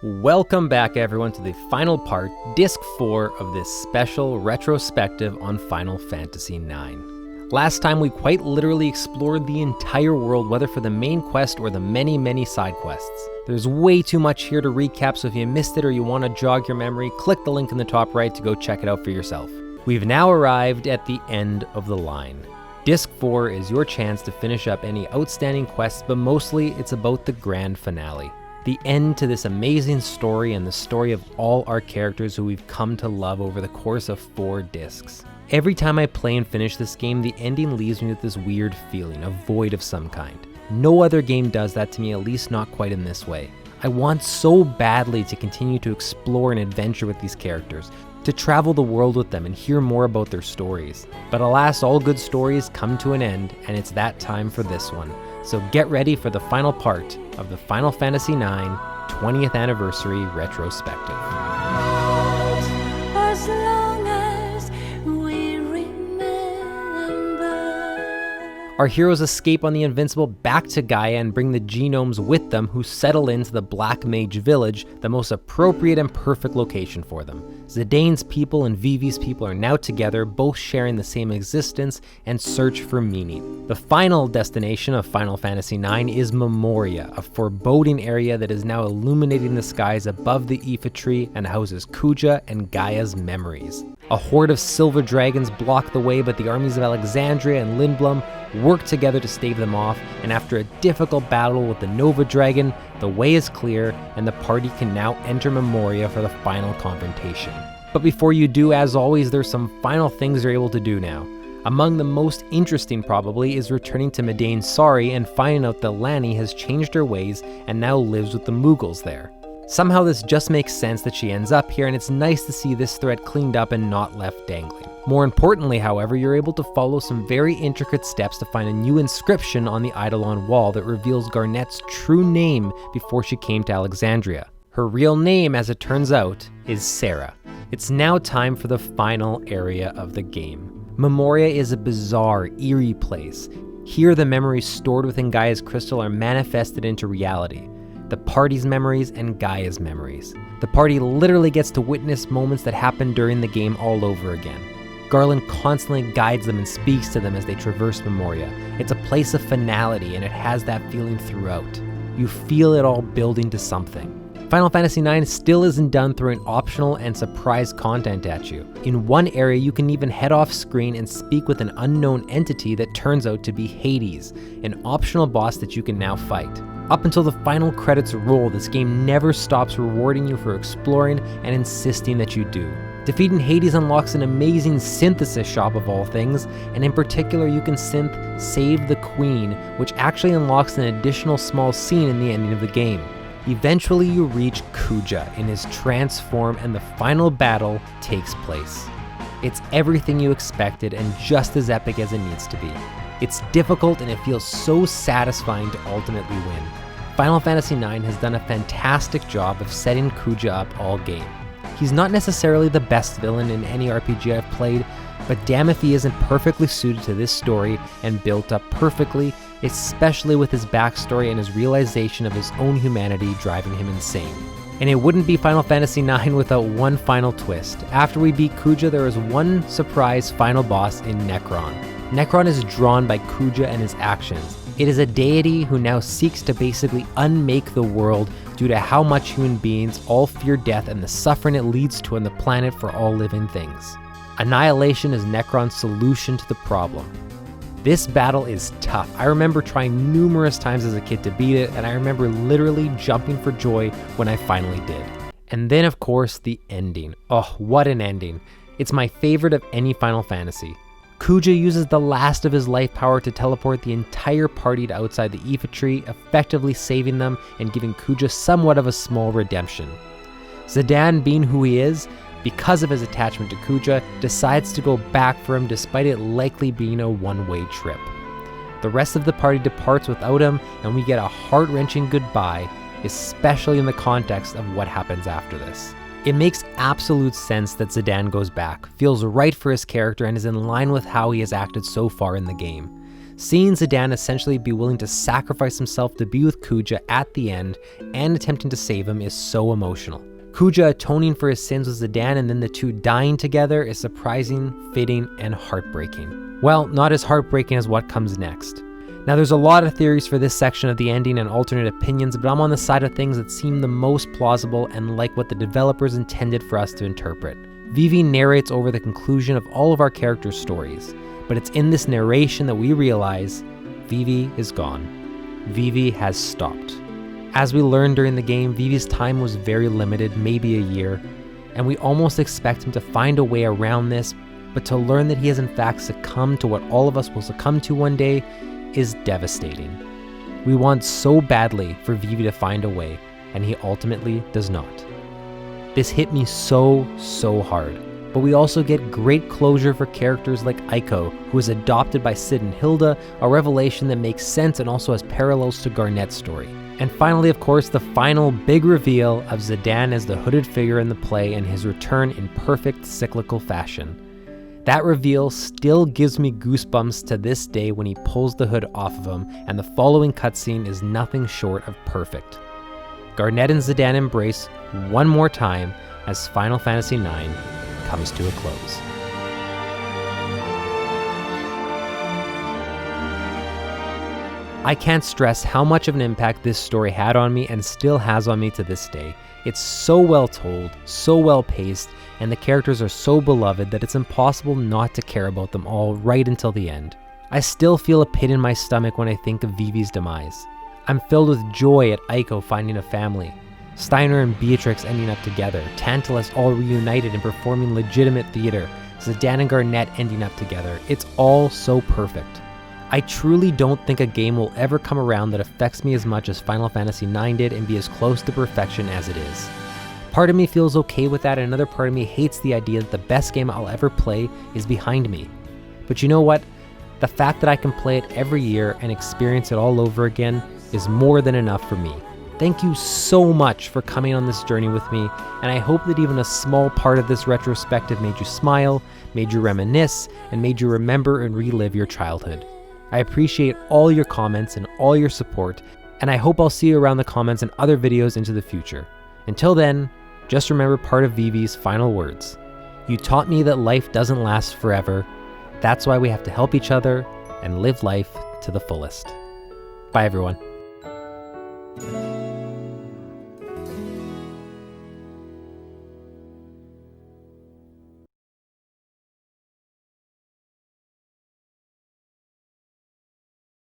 Welcome back everyone to the final part, Disc 4 of this special retrospective on Final Fantasy IX. Last time we quite literally explored the entire world, whether for the main quest or the many side quests. There's way too much here to recap, so if you missed it or you want to jog your memory, click the link in the top right to go check it out for yourself. We've now arrived at the end of the line. Disc 4 is your chance to finish up any outstanding quests, but mostly it's about the grand finale. The end to this amazing story and the story of all our characters who we've come to love over the course of 4 discs. Every time I play and finish this game, the ending leaves me with this weird feeling, a void of some kind. No other game does that to me, at least not quite in this way. I want so badly to continue to explore and adventure with these characters, to travel the world with them and hear more about their stories. But alas, all good stories come to an end, and it's that time for this one. So get ready for the final part of the Final Fantasy IX 20th Anniversary Retrospective. As long as we remember. Our heroes escape on the Invincible back to Gaia and bring the genomes with them, who settle into the Black Mage Village, the most appropriate and perfect location for them. Zidane's people and Vivi's people are now together, both sharing the same existence and search for meaning. The final destination of Final Fantasy IX is Memoria, a foreboding area that is now illuminating the skies above the Aoife tree and houses Kuja and Gaia's memories. A horde of silver dragons block the way, but the armies of Alexandria and Lindblum work together to stave them off, and after a difficult battle with the Nova Dragon, the way is clear and the party can now enter Memoria for the final confrontation. But before you do, as always, there's some final things you're able to do now. Among the most interesting probably is returning to Madain Sari and finding out that Lani has changed her ways and now lives with the Mughals there. Somehow this just makes sense that she ends up here, and it's nice to see this thread cleaned up and not left dangling. More importantly, however, you're able to follow some very intricate steps to find a new inscription on the Eidolon wall that reveals Garnet's true name before she came to Alexandria. Her real name, as it turns out, is Sarah. It's now time for the final area of the game. Memoria is a bizarre, eerie place. Here the memories stored within Gaia's crystal are manifested into reality. The party's memories and Gaia's memories. The party literally gets to witness moments that happened during the game all over again. Garland constantly guides them and speaks to them as they traverse Memoria. It's a place of finality, and it has that feeling throughout. You feel it all building to something. Final Fantasy IX still isn't done throwing optional and surprise content at you. In one area, you can even head off screen and speak with an unknown entity that turns out to be Hades, an optional boss that you can now fight. Up until the final credits roll, this game never stops rewarding you for exploring and insisting that you do. Defeating Hades unlocks an amazing synthesis shop of all things, and in particular you can synth Save the Queen, which actually unlocks an additional small scene in the ending of the game. Eventually you reach Kuja in his trance form, and the final battle takes place. It's everything you expected and just as epic as it needs to be. It's difficult and it feels so satisfying to ultimately win. Final Fantasy IX has done a fantastic job of setting Kuja up all game. He's not necessarily the best villain in any RPG I've played, but damn if he isn't perfectly suited to this story and built up perfectly, especially with his backstory and his realization of his own humanity driving him insane. And it wouldn't be Final Fantasy IX without one final twist. After we beat Kuja, there is one surprise final boss in Necron. Necron is drawn by Kuja and his actions. It is a deity who now seeks to basically unmake the world due to how much human beings all fear death and the suffering it leads to on the planet for all living things. Annihilation is Necron's solution to the problem. This battle is tough. I remember trying numerous times as a kid to beat it, and I remember literally jumping for joy when I finally did. And then of course the ending. Oh, what an ending. It's my favorite of any Final Fantasy. Kuja uses the last of his life power to teleport the entire party to outside the Aoife tree, effectively saving them and giving Kuja somewhat of a small redemption. Zidane, being who he is, because of his attachment to Kuja, decides to go back for him despite it likely being a one-way trip. The rest of the party departs without him, and we get a heart-wrenching goodbye, especially in the context of what happens after this. It makes absolute sense that Zidane goes back, feels right for his character, and is in line with how he has acted so far in the game. Seeing Zidane essentially be willing to sacrifice himself to be with Kuja at the end and attempting to save him is so emotional. Kuja atoning for his sins with Zidane and then the two dying together is surprising, fitting, and heartbreaking. Well, not as heartbreaking as what comes next. Now there's a lot of theories for this section of the ending and alternate opinions, but I'm on the side of things that seem the most plausible and like what the developers intended for us to interpret. Vivi narrates over the conclusion of all of our characters' stories, but it's in this narration that we realize Vivi is gone. Vivi has stopped. As we learned during the game, Vivi's time was very limited, maybe a year, and we almost expect him to find a way around this, but to learn that he has in fact succumbed to what all of us will succumb to one day is devastating. We want so badly for Vivi to find a way, and he ultimately does not. This hit me so hard, but we also get great closure for characters like Aiko, who is adopted by Sid and Hilda, a revelation that makes sense and also has parallels to Garnet's story. And finally, of course, the final big reveal of Zidane as the hooded figure in the play and his return in perfect cyclical fashion. That reveal still gives me goosebumps to this day when he pulls the hood off of him, and the following cutscene is nothing short of perfect. Garnet and Zidane embrace one more time as Final Fantasy IX comes to a close. I can't stress how much of an impact this story had on me and still has on me to this day. It's so well told, so well paced, and the characters are so beloved that it's impossible not to care about them all right until the end. I still feel a pit in my stomach when I think of Vivi's demise. I'm filled with joy at Aiko finding a family, Steiner and Beatrix ending up together, Tantalus all reunited and performing legitimate theater, Zidane and Garnet ending up together. It's all so perfect. I truly don't think a game will ever come around that affects me as much as Final Fantasy IX did and be as close to perfection as it is. Part of me feels okay with that, and another part of me hates the idea that the best game I'll ever play is behind me. But you know what? The fact that I can play it every year and experience it all over again is more than enough for me. Thank you so much for coming on this journey with me, and I hope that even a small part of this retrospective made you smile, made you reminisce, and made you remember and relive your childhood. I appreciate all your comments and all your support, and I hope I'll see you around the comments and other videos into the future. Until then, just remember part of Vivi's final words. You taught me that life doesn't last forever. That's why we have to help each other and live life to the fullest. Bye everyone.